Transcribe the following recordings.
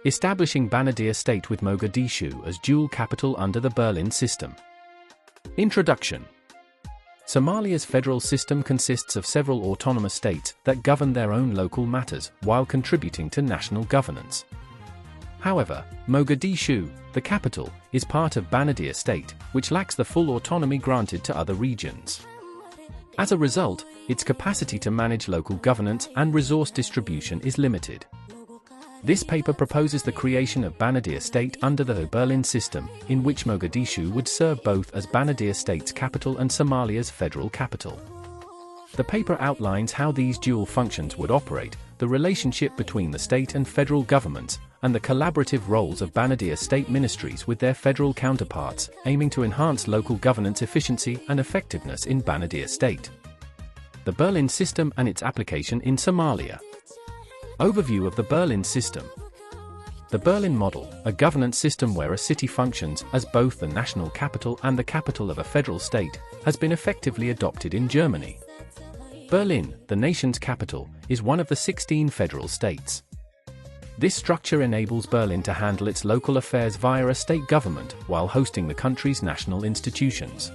Establishing Banadir state with Mogadishu as dual capital under the Berlin system. Introduction. Somalia's federal system consists of several autonomous states that govern their own local matters while contributing to national governance. However, Mogadishu, the capital, is part of Banadir state, which lacks the full autonomy granted to other regions. As a result, its capacity to manage local governance and resource distribution is limited. This paper proposes the creation of Banadir state under the Berlin system, in which Mogadishu would serve both as Banadir state's capital and Somalia's federal capital. The paper outlines how these dual functions would operate, the relationship between the state and federal governments, and the collaborative roles of Banadir state ministries with their federal counterparts, aiming to enhance local governance efficiency and effectiveness in Banadir state. The Berlin system and its application in Somalia. Overview of the Berlin system. The Berlin model, a governance system where a city functions as both the national capital and the capital of a federal state, has been effectively adopted in Germany. Berlin, the nation's capital, is one of the 16 federal states. This structure enables Berlin to handle its local affairs via a state government while hosting the country's national institutions.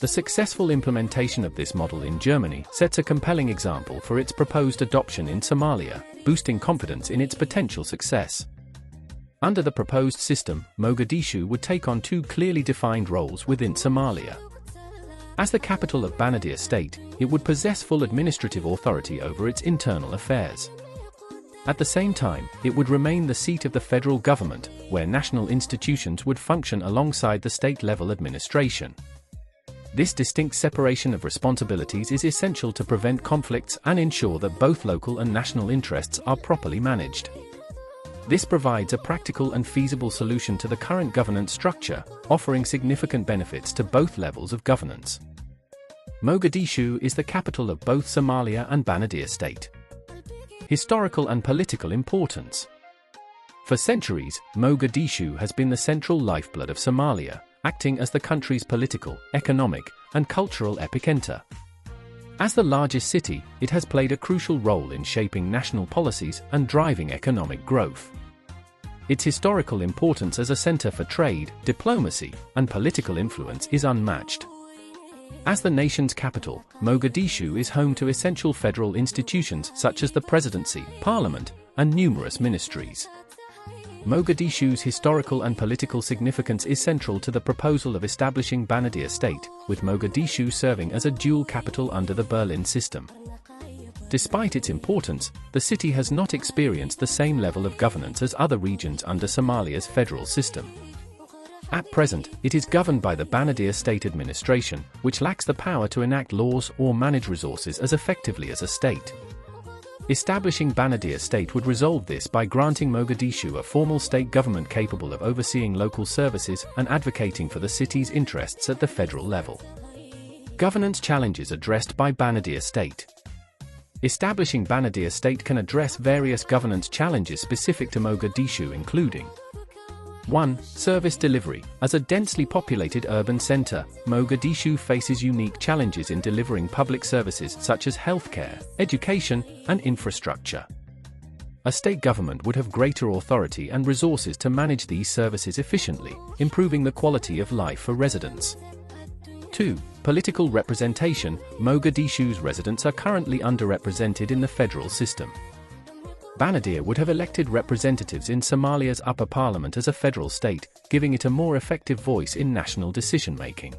The successful implementation of this model in Germany sets a compelling example for its proposed adoption in Somalia, boosting confidence in its potential success. Under the proposed system, Mogadishu would take on two clearly defined roles within Somalia. As the capital of Banadir state, it would possess full administrative authority over its internal affairs. At the same time, it would remain the seat of the federal government, where national institutions would function alongside the state-level administration. This distinct separation of responsibilities is essential to prevent conflicts and ensure that both local and national interests are properly managed. This provides a practical and feasible solution to the current governance structure, offering significant benefits to both levels of governance. Mogadishu is the capital of both Somalia and Banadir state. Historical and political importance. For centuries, Mogadishu has been the central lifeblood of Somalia, acting as the country's political, economic, and cultural epicenter. As the largest city, it has played a crucial role in shaping national policies and driving economic growth. Its historical importance as a center for trade, diplomacy, and political influence is unmatched. As the nation's capital, Mogadishu is home to essential federal institutions such as the presidency, parliament, and numerous ministries. Mogadishu's historical and political significance is central to the proposal of establishing Banadir state, with Mogadishu serving as a dual capital under the Berlin system. Despite its importance, the city has not experienced the same level of governance as other regions under Somalia's federal system. At present, it is governed by the Banadir state administration, which lacks the power to enact laws or manage resources as effectively as a state. Establishing Banadir state would resolve this by granting Mogadishu a formal state government capable of overseeing local services and advocating for the city's interests at the federal level. Governance challenges addressed by Banadir state. Establishing Banadir state can address various governance challenges specific to Mogadishu, including 1. Service delivery. As a densely populated urban center, Mogadishu faces unique challenges in delivering public services such as healthcare, education, and infrastructure. A state government would have greater authority and resources to manage these services efficiently, improving the quality of life for residents. 2. Political representation. Mogadishu's residents are currently underrepresented in the federal system. Banadir would have elected representatives in Somalia's upper parliament as a federal state, giving it a more effective voice in national decision-making.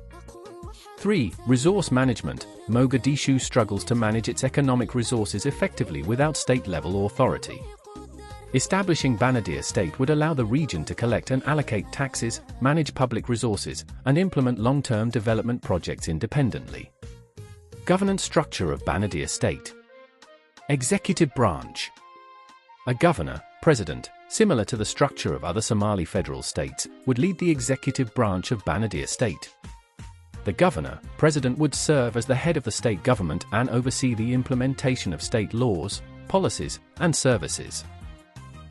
3. Resource management. Mogadishu struggles to manage its economic resources effectively without state-level authority. Establishing Banadir state would allow the region to collect and allocate taxes, manage public resources, and implement long-term development projects independently. Governance structure of Banadir state. Executive branch. A governor, president, similar to the structure of other Somali federal states, would lead the executive branch of Banadir state. The governor, president would serve as the head of the state government and oversee the implementation of state laws, policies, and services.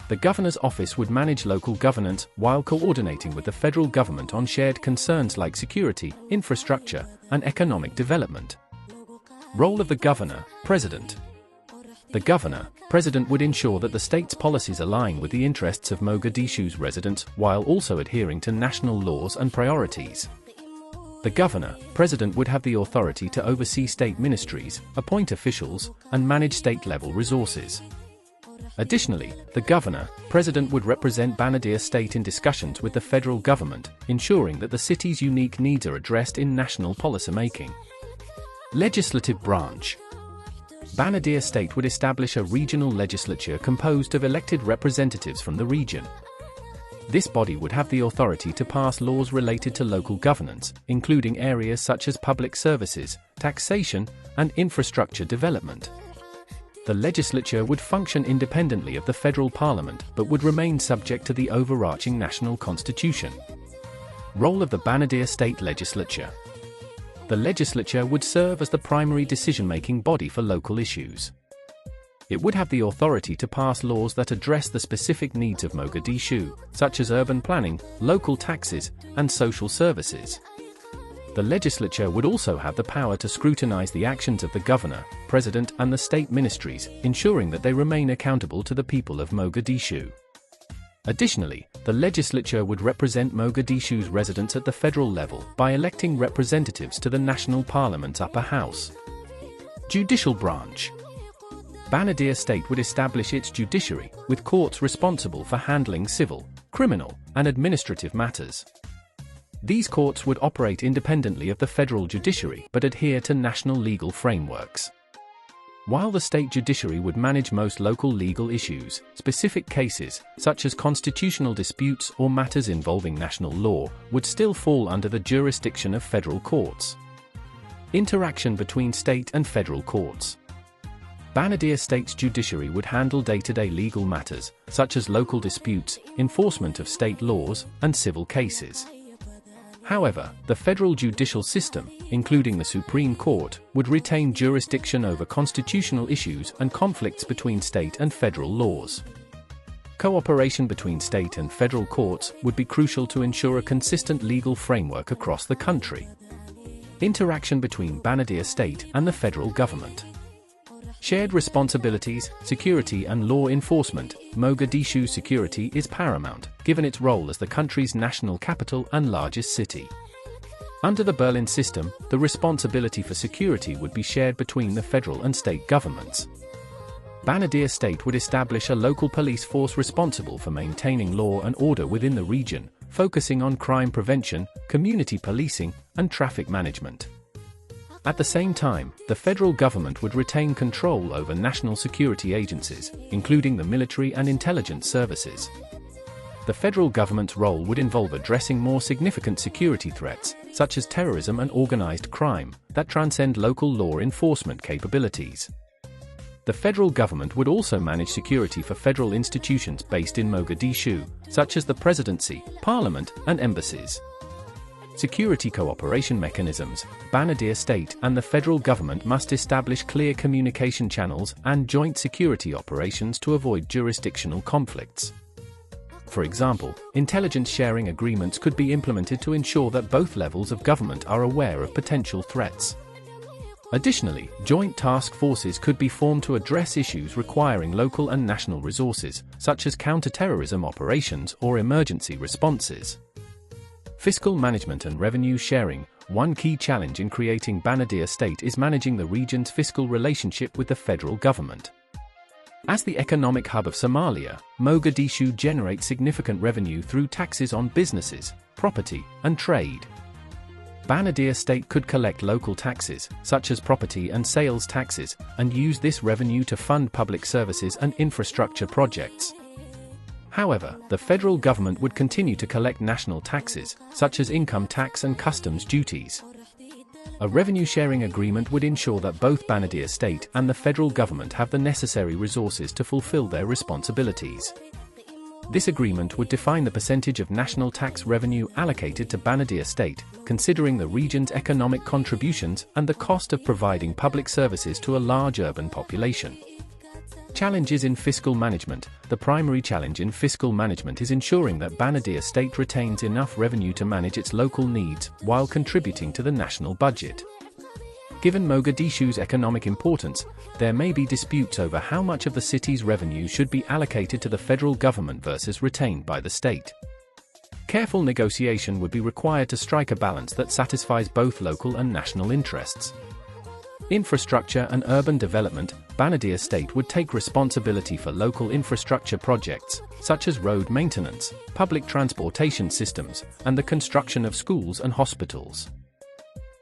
The governor's office would manage local governance while coordinating with the federal government on shared concerns like security, infrastructure, and economic development. Role of the governor, president. The governor, president would ensure that the state's policies align with the interests of Mogadishu's residents while also adhering to national laws and priorities. The governor, president would have the authority to oversee state ministries, appoint officials, and manage state-level resources. Additionally, the governor, president would represent Banadir state in discussions with the federal government, ensuring that the city's unique needs are addressed in national policymaking. Legislative branch. Banadir state would establish a regional legislature composed of elected representatives from the region. This body would have the authority to pass laws related to local governance, including areas such as public services, taxation, and infrastructure development. The legislature would function independently of the federal parliament but would remain subject to the overarching national constitution. Role of the Banadir state legislature. The legislature would serve as the primary decision-making body for local issues. It would have the authority to pass laws that address the specific needs of Mogadishu, such as urban planning, local taxes, and social services. The legislature would also have the power to scrutinize the actions of the governor, president, and the state ministries, ensuring that they remain accountable to the people of Mogadishu. Additionally, the legislature would represent Mogadishu's residents at the federal level by electing representatives to the national parliament's upper house. Judicial branch. Banadir state would establish its judiciary, with courts responsible for handling civil, criminal, and administrative matters. These courts would operate independently of the federal judiciary but adhere to national legal frameworks. While the state judiciary would manage most local legal issues, specific cases, such as constitutional disputes or matters involving national law, would still fall under the jurisdiction of federal courts. Interaction between state and federal courts. Banadir state's judiciary would handle day-to-day legal matters, such as local disputes, enforcement of state laws, and civil cases. However, the federal judicial system, including the Supreme Court, would retain jurisdiction over constitutional issues and conflicts between state and federal laws. Cooperation between state and federal courts would be crucial to ensure a consistent legal framework across the country. Interaction between Banadir state and the federal government. Shared responsibilities, security and law enforcement. Mogadishu's security is paramount, given its role as the country's national capital and largest city. Under the Berlin system, the responsibility for security would be shared between the federal and state governments. Banadir state would establish a local police force responsible for maintaining law and order within the region, focusing on crime prevention, community policing, and traffic management. At the same time, the federal government would retain control over national security agencies, including the military and intelligence services. The federal government's role would involve addressing more significant security threats, such as terrorism and organized crime, that transcend local law enforcement capabilities. The federal government would also manage security for federal institutions based in Mogadishu, such as the presidency, parliament, and embassies. Security cooperation mechanisms. Banadir state and the federal government must establish clear communication channels and joint security operations to avoid jurisdictional conflicts. For example, intelligence sharing agreements could be implemented to ensure that both levels of government are aware of potential threats. Additionally, joint task forces could be formed to address issues requiring local and national resources, such as counter-terrorism operations or emergency responses. Fiscal management and revenue sharing. One key challenge in creating Banadir state is managing the region's fiscal relationship with the federal government. As the economic hub of Somalia, Mogadishu generates significant revenue through taxes on businesses, property, and trade. Banadir state could collect local taxes, such as property and sales taxes, and use this revenue to fund public services and infrastructure projects. However, the federal government would continue to collect national taxes, such as income tax and customs duties. A revenue-sharing agreement would ensure that both Banadir state and the federal government have the necessary resources to fulfill their responsibilities. This agreement would define the percentage of national tax revenue allocated to Banadir state, considering the region's economic contributions and the cost of providing public services to a large urban population. Challenges in fiscal management. The primary challenge in fiscal management is ensuring that Banadir state retains enough revenue to manage its local needs while contributing to the national budget. Given Mogadishu's economic importance, there may be disputes over how much of the city's revenue should be allocated to the federal government versus retained by the state. Careful negotiation would be required to strike a balance that satisfies both local and national interests. Infrastructure and urban development. Banadir state would take responsibility for local infrastructure projects, such as road maintenance, public transportation systems, and the construction of schools and hospitals.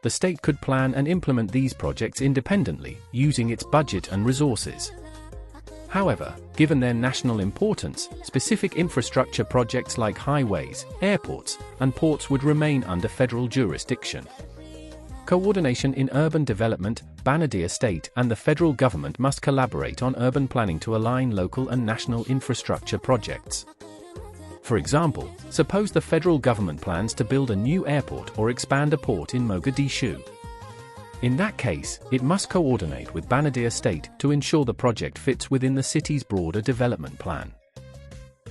The state could plan and implement these projects independently, using its budget and resources. However, given their national importance, specific infrastructure projects like highways, airports, and ports would remain under federal jurisdiction. Coordination in urban development. Banadir state and the federal government must collaborate on urban planning to align local and national infrastructure projects. For example, suppose the federal government plans to build a new airport or expand a port in Mogadishu. In that case, it must coordinate with Banadir state to ensure the project fits within the city's broader development plan.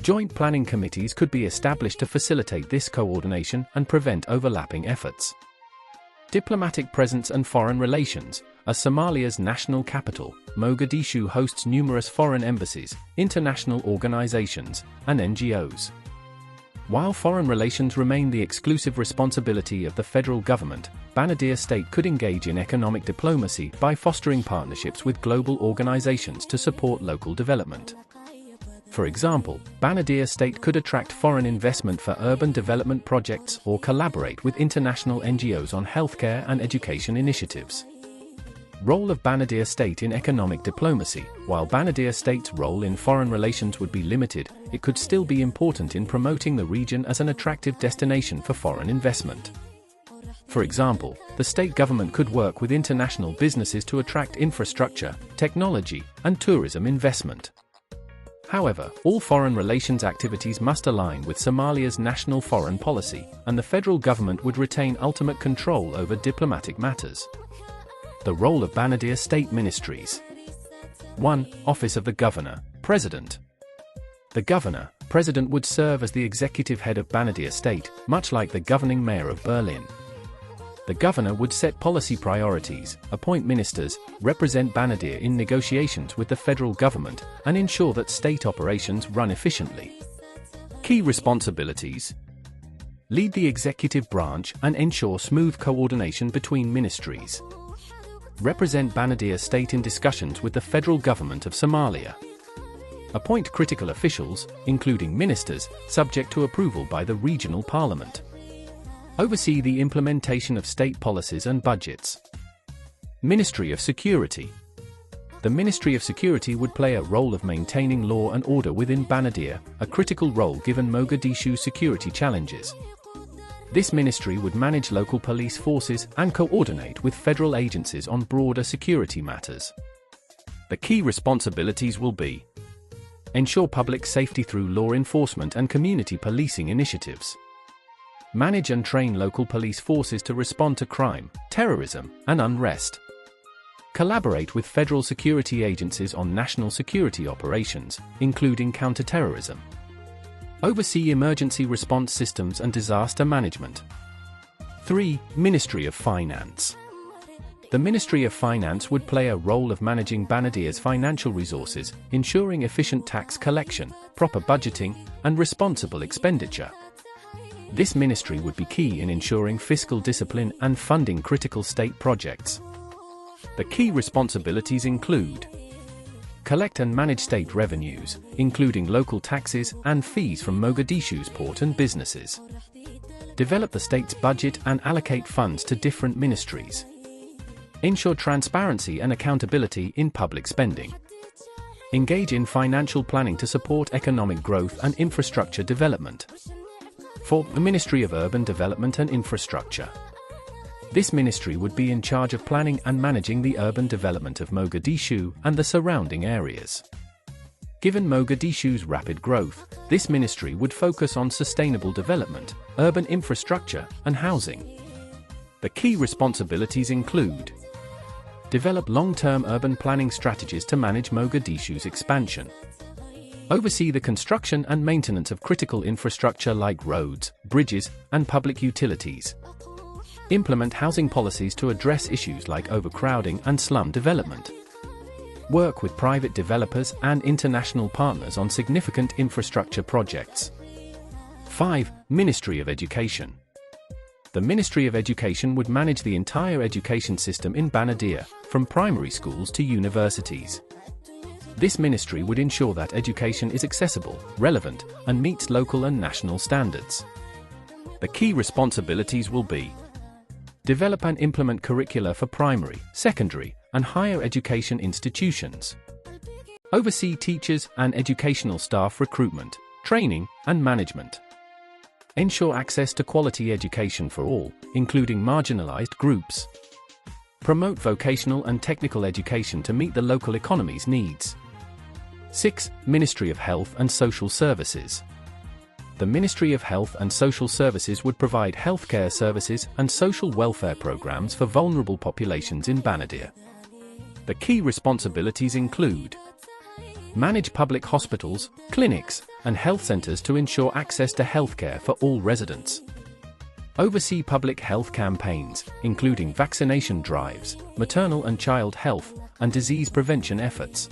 Joint planning committees could be established to facilitate this coordination and prevent overlapping efforts. Diplomatic presence and foreign relations. As Somalia's national capital, Mogadishu hosts numerous foreign embassies, international organizations, and NGOs. While foreign relations remain the exclusive responsibility of the federal government, Banadir state could engage in economic diplomacy by fostering partnerships with global organizations to support local development. For example, Banadir state could attract foreign investment for urban development projects or collaborate with international NGOs on healthcare and education initiatives. Role of Banadir state in economic diplomacy. While Banadir state's role in foreign relations would be limited, it could still be important in promoting the region as an attractive destination for foreign investment. For example, the state government could work with international businesses to attract infrastructure, technology, and tourism investment. However, all foreign relations activities must align with Somalia's national foreign policy, and the federal government would retain ultimate control over diplomatic matters. The role of Banadir state ministries. 1. Office of the Governor, President. The Governor, President would serve as the executive head of Banadir state, much like the governing mayor of Berlin. The Governor would set policy priorities, appoint ministers, represent Banadir in negotiations with the federal government, and ensure that state operations run efficiently. Key responsibilities. Lead the executive branch and ensure smooth coordination between ministries. Represent Banadir state in discussions with the federal government of Somalia. Appoint critical officials, including ministers, subject to approval by the regional parliament. Oversee the implementation of state policies and budgets. Ministry of Security. The Ministry of Security would play a role of maintaining law and order within Banadir, a critical role given Mogadishu's security challenges. This ministry would manage local police forces and coordinate with federal agencies on broader security matters. The key responsibilities will be: ensure public safety through law enforcement and community policing initiatives. Manage and train local police forces to respond to crime, terrorism, and unrest. Collaborate with federal security agencies on national security operations, including counterterrorism. Oversee emergency response systems and disaster management. 3. Ministry of Finance. The Ministry of Finance would play a role of managing Banadir's financial resources, ensuring efficient tax collection, proper budgeting, and responsible expenditure. This ministry would be key in ensuring fiscal discipline and funding critical state projects. The key responsibilities include: collect and manage state revenues, including local taxes and fees from Mogadishu's port and businesses. Develop the state's budget and allocate funds to different ministries. Ensure transparency and accountability in public spending. Engage in financial planning to support economic growth and infrastructure development. 4. The Ministry of Urban Development and Infrastructure. This ministry would be in charge of planning and managing the urban development of Mogadishu and the surrounding areas. Given Mogadishu's rapid growth, this ministry would focus on sustainable development, urban infrastructure, and housing. The key responsibilities include: develop long-term urban planning strategies to manage Mogadishu's expansion. Oversee the construction and maintenance of critical infrastructure like roads, bridges, and public utilities. Implement housing policies to address issues like overcrowding and slum development. Work with private developers and international partners on significant infrastructure projects. 5. Ministry of Education. The Ministry of Education would manage the entire education system in Banadir, from primary schools to universities. This ministry would ensure that education is accessible, relevant, and meets local and national standards. The key responsibilities will be: develop and implement curricula for primary, secondary, and higher education institutions. Oversee teachers and educational staff recruitment, training, and management. Ensure access to quality education for all, including marginalized groups. Promote vocational and technical education to meet the local economy's needs. 6. Ministry of Health and Social Services. The Ministry of Health and Social Services would provide healthcare services and social welfare programs for vulnerable populations in Banadir. The key responsibilities include: manage public hospitals, clinics, and health centers to ensure access to healthcare for all residents. Oversee public health campaigns, including vaccination drives, maternal and child health, and disease prevention efforts.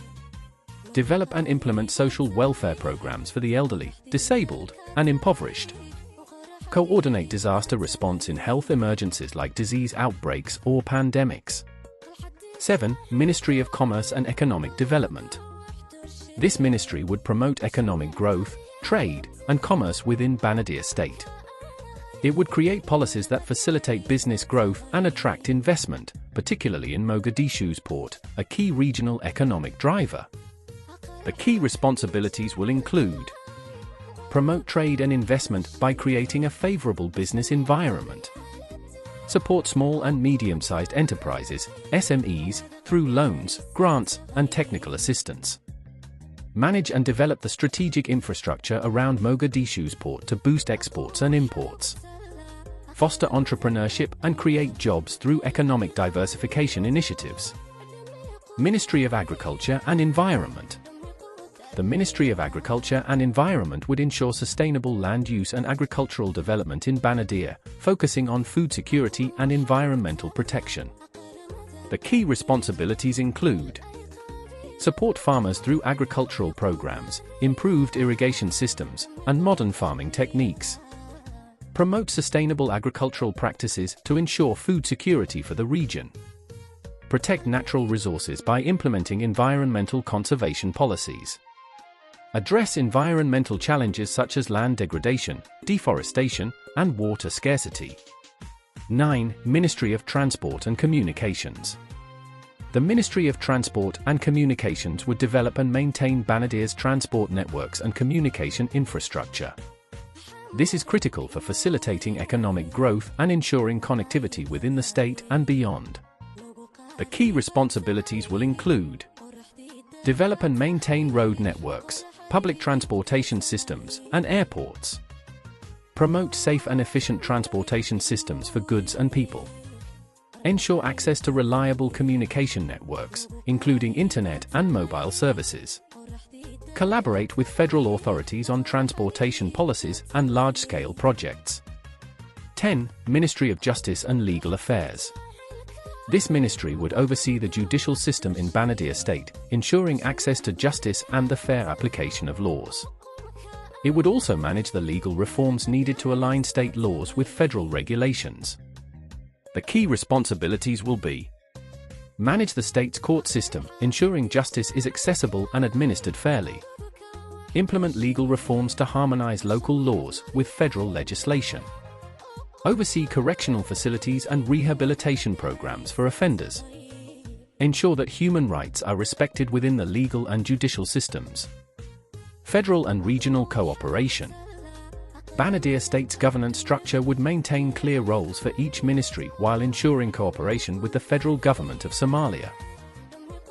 Develop and implement social welfare programs for the elderly, disabled, and impoverished. Coordinate disaster response in health emergencies like disease outbreaks or pandemics. 7. Ministry of Commerce and Economic Development. This ministry would promote economic growth, trade, and commerce within Banadir state. It would create policies that facilitate business growth and attract investment, particularly in Mogadishu's port, a key regional economic driver. The key responsibilities will include: promote trade and investment by creating a favorable business environment. Support small and medium-sized enterprises, SMEs, through loans, grants, and technical assistance. Manage and develop the strategic infrastructure around Mogadishu's port to boost exports and imports. Foster entrepreneurship and create jobs through economic diversification initiatives. Ministry of Agriculture and Environment. The Ministry of Agriculture and Environment would ensure sustainable land use and agricultural development in Banadir, focusing on food security and environmental protection. The key responsibilities include: support farmers through agricultural programs, improved irrigation systems, and modern farming techniques. Promote sustainable agricultural practices to ensure food security for the region. Protect natural resources by implementing environmental conservation policies. Address environmental challenges such as land degradation, deforestation, and water scarcity. 9. Ministry of Transport and Communications. The Ministry of Transport and Communications would develop and maintain Banadir's transport networks and communication infrastructure. This is critical for facilitating economic growth and ensuring connectivity within the state and beyond. The key responsibilities will include: develop and maintain road networks, public transportation systems, and airports. Promote safe and efficient transportation systems for goods and people. Ensure access to reliable communication networks, including internet and mobile services. Collaborate with federal authorities on transportation policies and large-scale projects. 10. Ministry of Justice and Legal Affairs. This ministry would oversee the judicial system in Banadir state, ensuring access to justice and the fair application of laws. It would also manage the legal reforms needed to align state laws with federal regulations. The key responsibilities will be: manage the state's court system, ensuring justice is accessible and administered fairly. Implement legal reforms to harmonize local laws with federal legislation. Oversee correctional facilities and rehabilitation programs for offenders. Ensure that human rights are respected within the legal and judicial systems. Federal and regional cooperation. Banadir state's governance structure would maintain clear roles for each ministry while ensuring cooperation with the federal government of Somalia.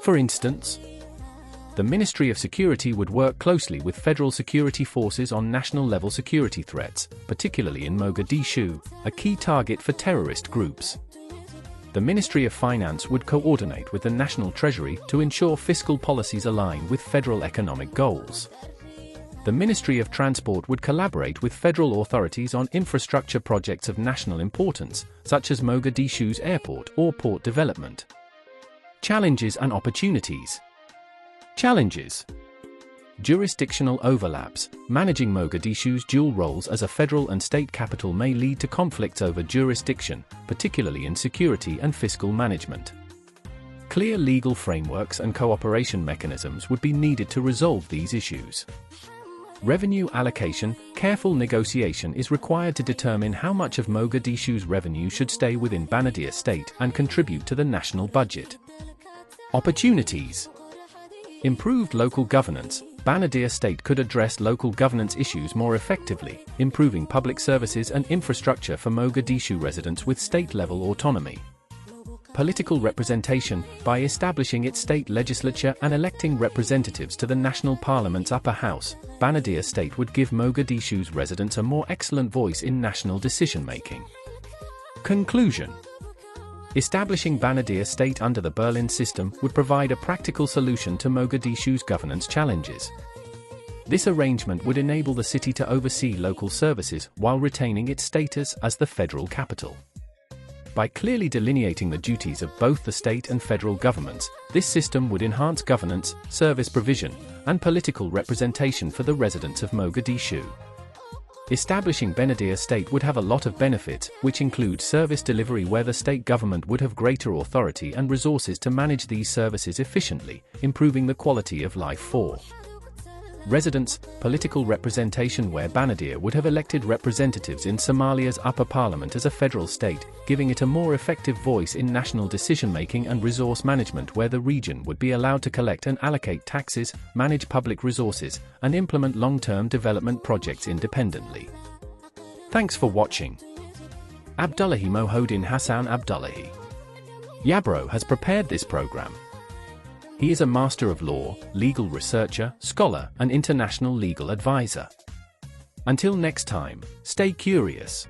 For instance, the Ministry of Security would work closely with federal security forces on national-level security threats, particularly in Mogadishu, a key target for terrorist groups. The Ministry of Finance would coordinate with the National Treasury to ensure fiscal policies align with federal economic goals. The Ministry of Transport would collaborate with federal authorities on infrastructure projects of national importance, such as Mogadishu's airport or port development. Challenges and opportunities. Challenges. Jurisdictional overlaps. Managing Mogadishu's dual roles as a federal and state capital may lead to conflicts over jurisdiction, particularly in security and fiscal management. Clear legal frameworks and cooperation mechanisms would be needed to resolve these issues. Revenue allocation. Careful negotiation is required to determine how much of Mogadishu's revenue should stay within Banadir state and contribute to the national budget. Opportunities. Improved local governance. Banadir state could address local governance issues more effectively, improving public services and infrastructure for Mogadishu residents with state-level autonomy. Political representation. By establishing its state legislature and electing representatives to the national parliament's upper house, Banadir state would give Mogadishu's residents a more excellent voice in national decision-making. Conclusion. Establishing Banadir state under the Berlin system would provide a practical solution to Mogadishu's governance challenges. This arrangement would enable the city to oversee local services while retaining its status as the federal capital. By clearly delineating the duties of both the state and federal governments, this system would enhance governance, service provision, and political representation for the residents of Mogadishu. Establishing Banadir state would have a lot of benefits, which include service delivery where the state government would have greater authority and resources to manage these services efficiently, improving the quality of life for residents, political representation where Banadir would have elected representatives in Somalia's upper parliament as a federal state, giving it a more effective voice in national decision-making and resource management where the region would be allowed to collect and allocate taxes, manage public resources, and implement long-term development projects independently. Thanks for watching. Abdullahi Mohodin Hassan Abdullahi Yabro has prepared this program. He is a Master of Law, legal researcher, scholar, and international legal advisor. Until next time, stay curious.